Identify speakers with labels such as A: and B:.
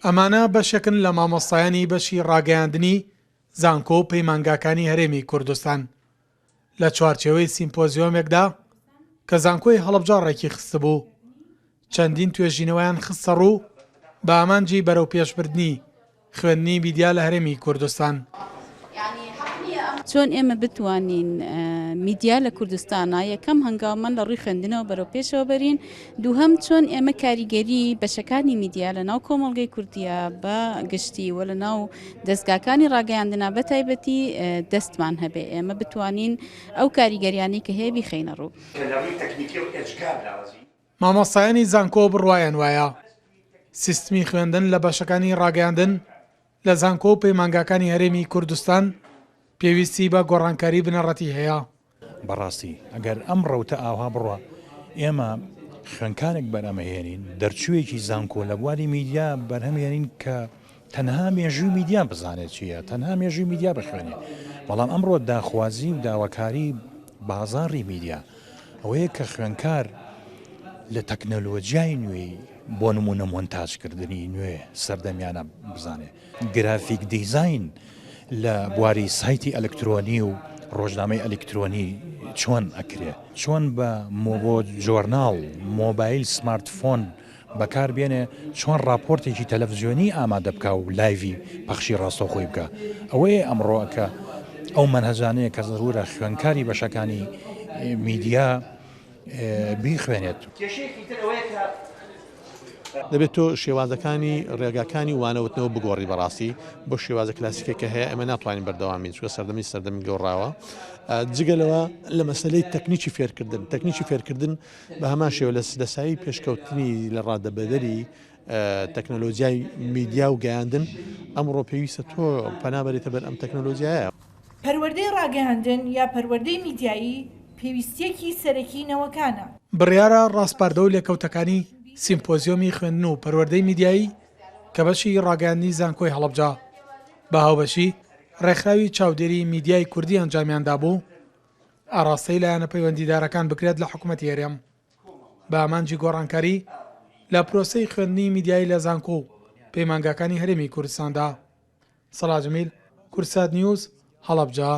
A: ئەمانە بەشێکن لە مامۆستایانی بەشی ڕاگەیاندنی زانکۆ و پەیمانگاکانی هەرێمی کوردستان لە چوارچێوەی سیمپۆزیۆمێکدا کە زانکۆی هەڵەبجە ڕێکی خستبوو چەندین توێژینەوەیان خستە ڕوو بە ئامانجی بەرەو پێشبردنی خوێندنی میدیا لە هەرێمی کوردستان.
B: چۆن ئێمە بتوانین میدیا لە کوردستانە یەکەم هەنگاومان لە ڕووی خوێندنەوە بەرەو پێشەوە بەرین، دووهەم چۆن ئێمە کاریگەری بەشەکانی میدیا لە ناو کۆمەڵگەی کوردیە بە گشتی و لە ناو دەستگاکانی ڕاگەیاندنا بە تایبەتی دەستمان هەبێ ئێمە بتوانین ئەو کاریگەریانی کە هەیە بیخەینە ڕوو.
A: مامۆستایانی زانکۆ بڕوایان وایە سیستمی خوێندن لە بەشەکانی ڕاگەیاندن لە زانکۆ و پەیمانگاکانی هەرێمی کوردستان پێویستی بە گۆڕانکاری بنەڕەتی هەیە.
C: بەڕاستی ئەگەر ئەم ڕەوتە ئاوا بڕوە ئێمە خوێنکارێک بەرهەمهێنین دەرچوویەکی زانکۆ لە بواری میدیا بەرهەمهێنین کە تەنها مێژووی میدیا بزانێت چییە، تەنها مێژووی میدیا بخوێنێ. بەڵام ئەمڕۆ داخوازی و داواکاری بازاڕی میدیا ئەوەیە کە خوێنکار لە تەکنەلۆجیای نوێی بۆ نمونە مۆنتاژکردنی نوێ سەردەمیانە بزانێ، گرافیک دیزاین لە بواری سایتی ئەلکترۆنی و ڕۆژنامەی ئەلکترۆنی چۆن ئەکرێ، چۆن بە بۆ جۆرناڵ مۆبایل سمارتفۆن بەکاربێنێ، چۆن راپۆرتێکی تەلەڤیزیۆنی ئامادە بکە و لایڤی پەخشی ڕاستەوخۆی بکە. ئەوەیە ئەمڕۆکە ئەو مەنهەجانەیە کە زەرورە خوێنکاری بەشەکانی میدیا بیخوێنێت.
D: دەبێت تۆ شێوازەکانی ڕێگاکانی وانەوتنەوە بگۆڕی بەڕاستی بۆ شێوازە کلاسیکە کە هەیە ئەمە ناتوانین بەردەوامی چوە سەردەمی گەڕاوە. جگەلەوە لە مەسلەی تەکنیکی فێرکردن بە هەمان شێوە لە سەدەسایی پێشکەوتنی لە ڕادەبەدەری تەکنۆلۆژیای میدیا و گەیاندن ئەمڕۆ پێویستە تۆ پەنابەرێتە بەر ئەم تەکنۆلۆژیایە.
E: پەروەردەی ڕاگەیاندن یا پەروەردەی میدیایی پێویستیەکی سەرەکی نەوەکانە.
A: بڕیارە ڕاستپاردە و لێکەوتەکانی سیمپۆزیۆمی خوێندن و پەروەردەی میدیایی کە بەشی ڕاگەیاندنی زانکۆی هەڵەبجە بە هاوبەشی ڕێکخراوی چاودێری میدیای کوردی ئەنجامیاندا بوو ئاڕاستەی لایەنە پەیوەندیدارەکان بکرێت لە حکوومەتی هەرێم بە ئامانجی گۆڕانکاری لە پرۆسەی خوێندنی میدیایی لە زانکۆ و پەیمانگاکانی هەرێمی کوردستاندا. سەلاح جەمیل، کورسات نیوز، هەڵەبجە.